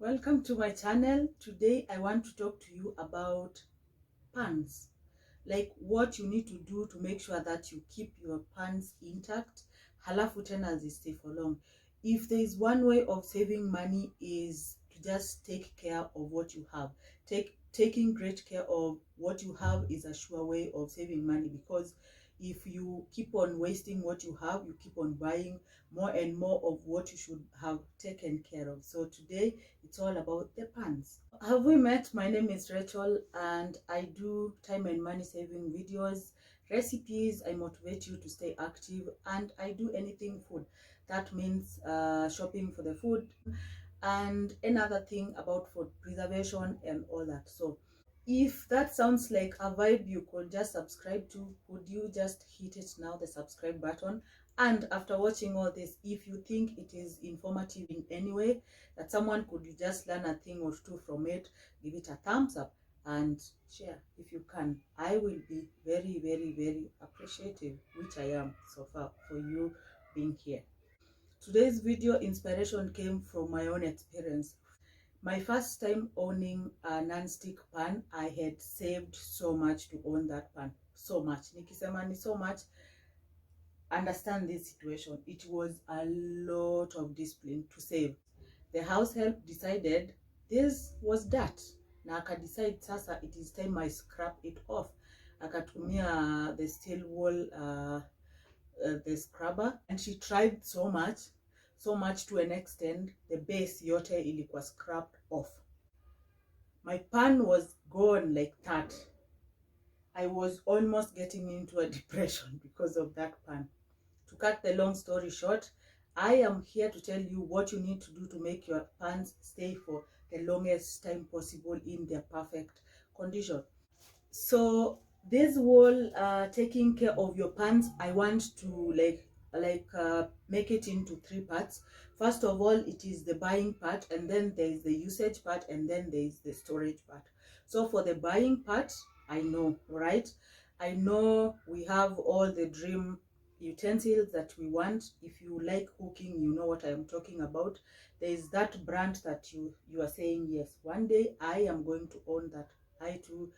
Welcome to my channel. Today I want to talk to you about pans, like what you need to do to make sure that you keep your pans intact, halafu tena zistay for long. If there is one way of saving money is to just take care of what you have. Taking great care of what you have is a sure way of saving money, because if you keep on wasting what you have, you keep on buying more and more of what you should have taken care of. So today it's all about the pans. Have we met? My name is Rachel and I do time and money saving videos, recipes. I motivate you to stay active, and I do anything food. That means shopping for the food and another thing about food preservation and all that. So if that sounds like a vibe you could just subscribe to, would you just hit it now, the subscribe button? And after watching all this, if you think it is informative in any way, that someone could just learn a thing or two from it, give it a thumbs up and share if you can. I will be very, very, very appreciative, which I am so far, for you being here. Today's video inspiration came from my own experience. My first time owning a non-stick pan, I had saved so much to own that pan. So much. Nikisema ni so much. Understand this situation. It was a lot of discipline to save. The house help decided this was dirt. Na akadecide sasa it is time I scrap it off. Akatumia the steel wool the scrubber, and she tried so much to an extent the base yote ilikuwa scrapped off. My pan was gone like that. I was almost getting into a depression because of that pan. To cut the long story short, I am here to tell you what you need to do to make your pans stay for the longest time possible in their perfect condition. So this whole taking care of your pans, I want to make it into three parts. First of all, it is the buying part, and then there is the usage part, and then there is the storage part. So for the buying part, I know, right? I know we have all the dream utensils that we want. If you like cooking, you know what I am talking about. There is that brand that you are saying, yes, one day I am going to own that. I too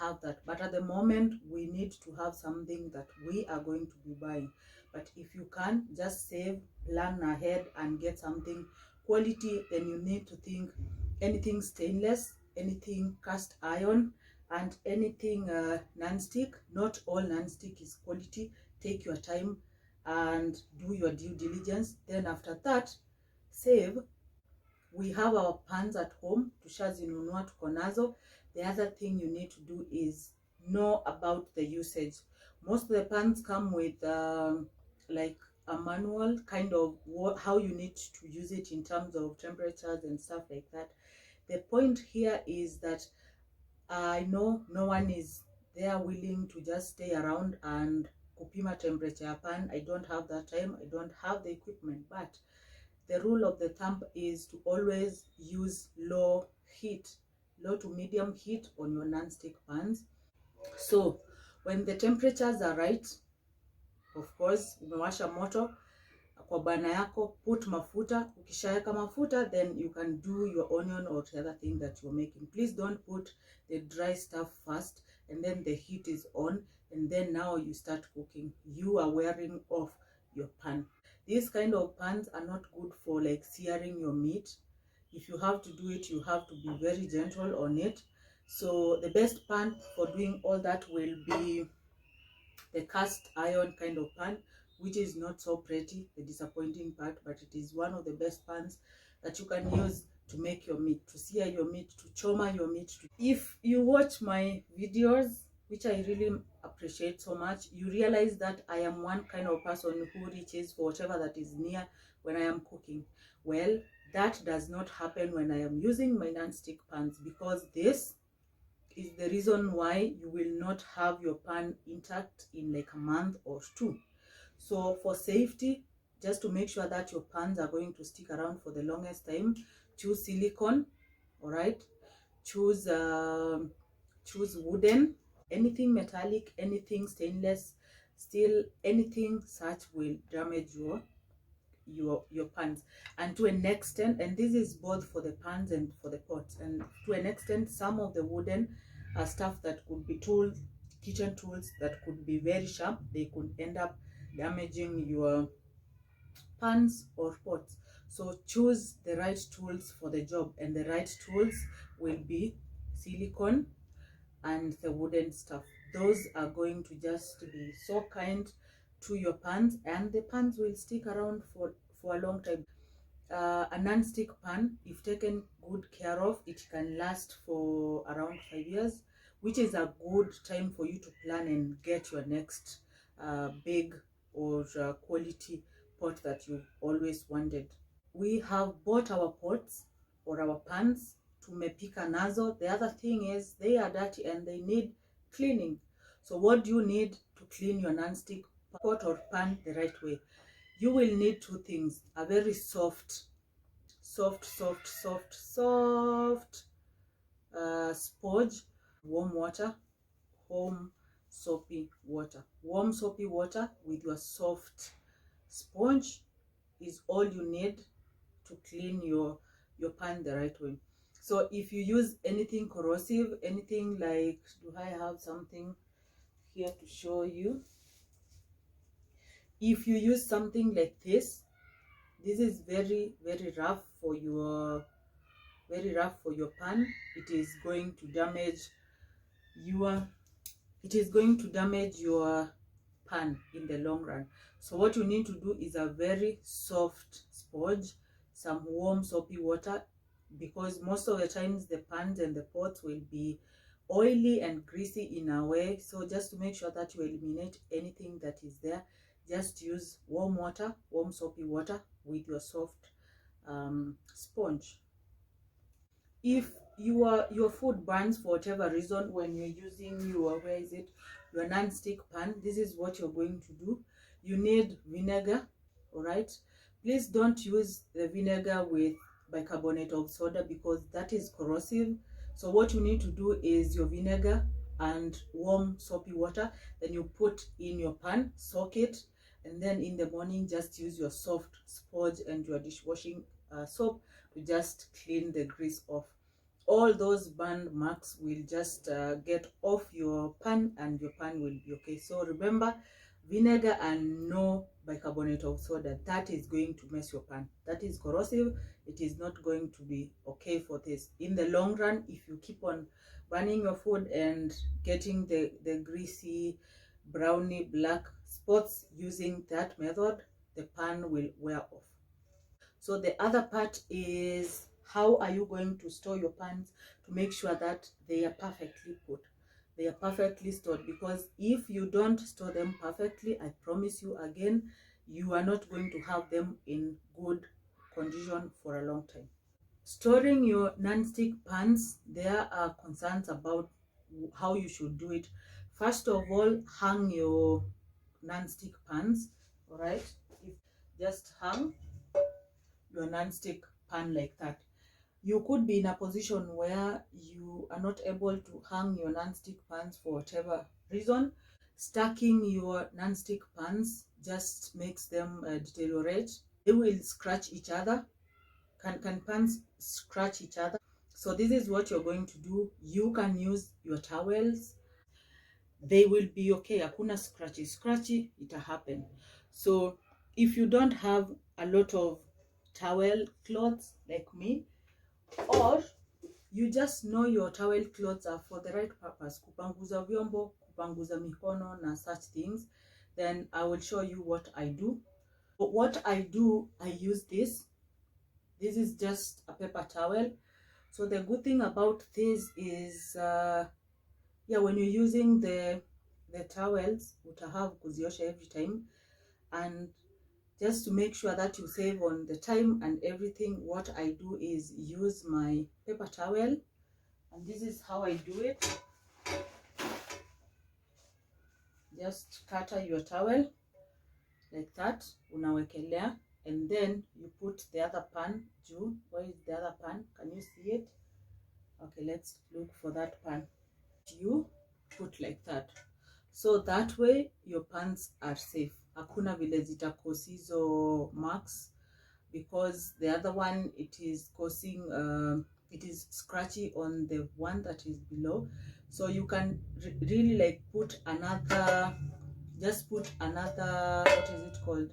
have that, but at the moment we need to have something that we are going to be buying. But if you can just save, plan ahead and get something quality, then you need to think anything stainless, anything cast iron, and anything non-stick. Not all non-stick is quality. Take your time and do your due diligence. Then after that, save. We have our pans at home, tushazinunua, tuko nazo. The other thing you need to do is know about the usage. Most of the pans come with like a manual, kind of how you need to use it in terms of temperatures and stuff like that. The point here is that I know no one is there willing to just stay around and kupima temperature pan. I don't have that time, I don't have the equipment, but the rule of the thumb is to always use low to medium heat on your non-stick pans. So when the temperatures are right, of course, umewasha moto kwa bana yako, put mafuta. Ukishaweka mafuta, then you can do your onion or the other thing that you're making. Please don't put the dry stuff first and then the heat is on and then now you start cooking. You are wearing off your pan. These kind of pans are not good for like searing your meat. If you have to do it, you have to be very gentle on it. So the best pan for doing all that will be the cast iron kind of pan, which is not so pretty, the disappointing part, but it is one of the best pans that you can use to make your meat, to sear your meat, to choma your meat. If you watch my videos, which I really appreciate so much, you realize that I am one kind of person who reaches for whatever that is near when I am cooking. Well, that does not happen when I am using my non-stick pans, because this is the reason why you will not have your pan intact in like a month or two. So for safety, just to make sure that your pans are going to stick around for the longest time, choose silicone. All right, choose wooden. Anything metallic, anything stainless steel, anything such will damage your your pans. And to an extent, and this is both for the pans and for the pots, and to an extent some of the wooden stuff that could be tools, kitchen tools that could be very sharp, they could end up damaging your pans or pots. So choose the right tools for the job, and the right tools will be silicone and the wooden stuff. Those are going to just be so kind to your pans, and the pans will stick around for a long time. A non-stick pan, if taken good care of, it can last for around 5 years, which is a good time for you to plan and get your next big or quality pot that you've always wanted. We have bought our pots or our pans, tumepika nazo. The other thing is they are dirty and they need cleaning. So what do you need to clean your non-stick pot or pan the right way? You will need two things: a very soft sponge, warm water, warm soapy water. Warm soapy water with your soft sponge is all you need to clean your pan the right way. So if you use anything corrosive, anything like, do I have something here to show you? If you use something like this is very rough for your pan. It is going to damage your pan in the long run. So what you need to do is a very soft sponge, some warm soapy water, because most of the times the pans and the pots will be oily and greasy in a way. So just to make sure that you eliminate anything that is there, just use warm water, warm soapy water with your soft sponge. If your food burns for whatever reason when you're using your your non-stick pan, this is what you're going to do. You need vinegar. All right, please don't use the vinegar with bicarbonate of soda because that is corrosive. So what you need to do is your vinegar and warm soapy water, then you put in your pan, soak it, and then in the morning just use your soft sponge and your dishwashing soap to just clean the grease off. All those burn marks will just get off your pan and your pan will be okay. So remember, vinegar and no bicarbonate of soda, that is going to mess your pan. That is corrosive. It is not going to be okay for this in the long run. If you keep on burning your food and getting the greasy browny black spots using that method, the pan will wear off. So the other part is, how are you going to store your pans to make sure that they are perfectly put, they are perfectly stored? Because if you don't store them perfectly, I promise you again, you are not going to have them in good condition for a long time. Storing your non-stick pans, there are concerns about how you should do it. First of all, hang your non-stick pans. All right, just hang your non-stick pan like that. You could be in a position where you are not able to hang your non-stick pans for whatever reason. Stacking your non-stick pans just makes them deteriorate. They will scratch each other. Can pans scratch each other? So this is what you're going to do. You can use your towels. They will be okay. Hakuna scratchy, it'll happen. So if you don't have a lot of towel cloths like me, or you just know your towel cloths are for the right purpose, kupanguza vyombo, kupanguza mikono na such things, then I will show you what I do. But what I do, I use this is just a paper towel. So the good thing about this is yeah, when you're using the towels, utahave kuziosha every time. And just to make sure that you save on the time and everything, what I do is use my paper towel, and this is how I do it. Just cutter your towel like that, unawekelea, and then you put the other pan juu. Where is the other pan? Can you see it? Okay, let's look for that pan. You put like that, so that way your pans are safe. hakuna vile zitakosi hizo marks, because the other one, it is causing it is scratchy on the one that is below. So you can really like put another, just put another, what is it called,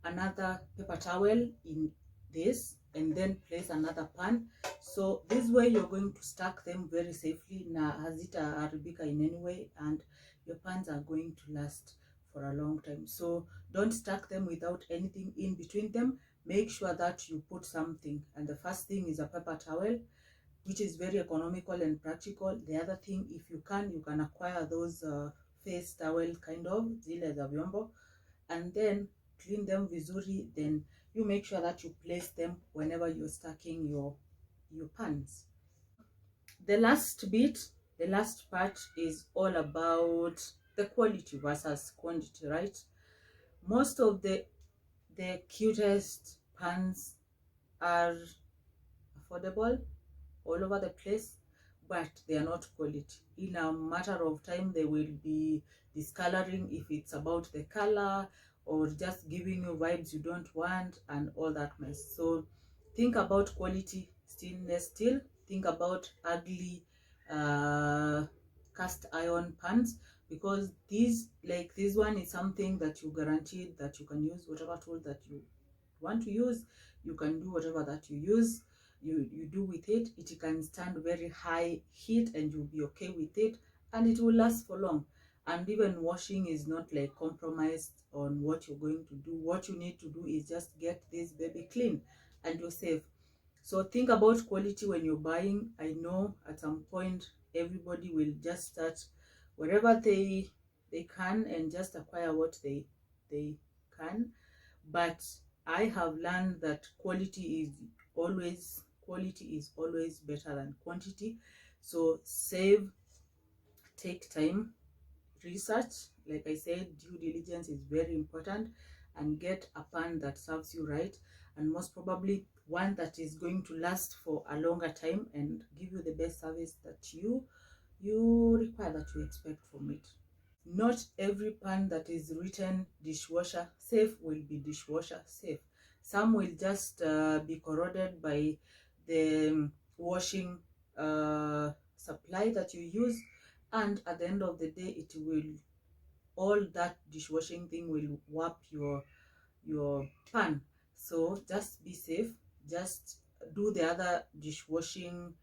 another paper towel in this, and then place another pan. So this way you're going to stack them very safely, na hazitaharibika in any way, and your pans are going to last for a long time. So don't stack them without anything in between them. Make sure that you put something, and the first thing is a paper towel, which is very economical and practical. The other thing, if you can acquire those face towel, kind of zile za vyombo, and then clean them vizuri. Then you make sure that you place them whenever you're stacking your pans. The last bit, the last part, is all about the quality versus quantity, right? Most of the cutest pans are affordable all over the place, but they are not quality. In a matter of time, they will be discoloring if it's about the color, or just giving you vibes you don't want, and all that mess. So think about quality stainless steel. Think about ugly cast iron pans, because these, like this one, is something that you guaranteed that you can use whatever tool that you want to use. You can do whatever that you use, you do with it. It can stand very high heat and you'll be okay with it, and it will last for long. And even washing is not like compromised on what you're going to do. What you need to do is just get this baby clean, and you're safe. So think about quality when you're buying. I know at some point everybody will just start wherever they can and just acquire what they can, but I have learned that quality is always better than quantity. So save, take time, research. Like I said, due diligence is very important, and get a pan that serves you right, and most probably one that is going to last for a longer time and give you the best service that you require, that you expect from it. Not every pan that is written dishwasher safe will be dishwasher safe. Some will just be corroded by the washing supply that you use, and at the end of the day, it will, all that dishwashing thing will warp your pan. So just be safe. Just do the other dishwashing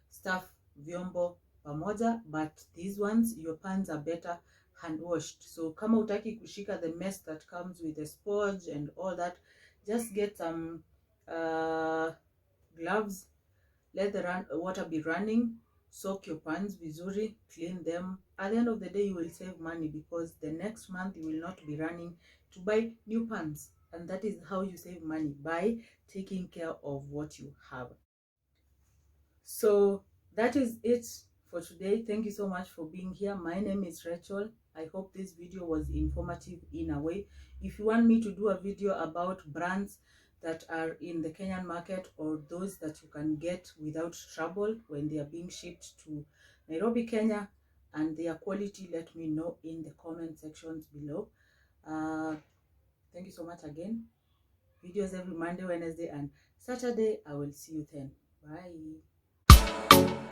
stuff, vyombo pamoja, but these ones, your pans are better hand washed. So kama utaki kushika the mess that comes with the sponge and all that, just get some gloves, let the water be running, soak your pans vizuri, clean them. At the end of the day, you will save money, because the next month you will not be running to buy new pans, and that is how you save money, by taking care of what you have. So that is it for today. Thank you so much for being here. My name is Rachel. I hope this video was informative in a way. If you want me to do a video about brands that are in the Kenyan market, or those that you can get without trouble when they are being shipped to Nairobi, Kenya, and their quality, let me know in the comment sections below. Thank you so much again. Videos every Monday, Wednesday, and Saturday. I will see you then. Bye.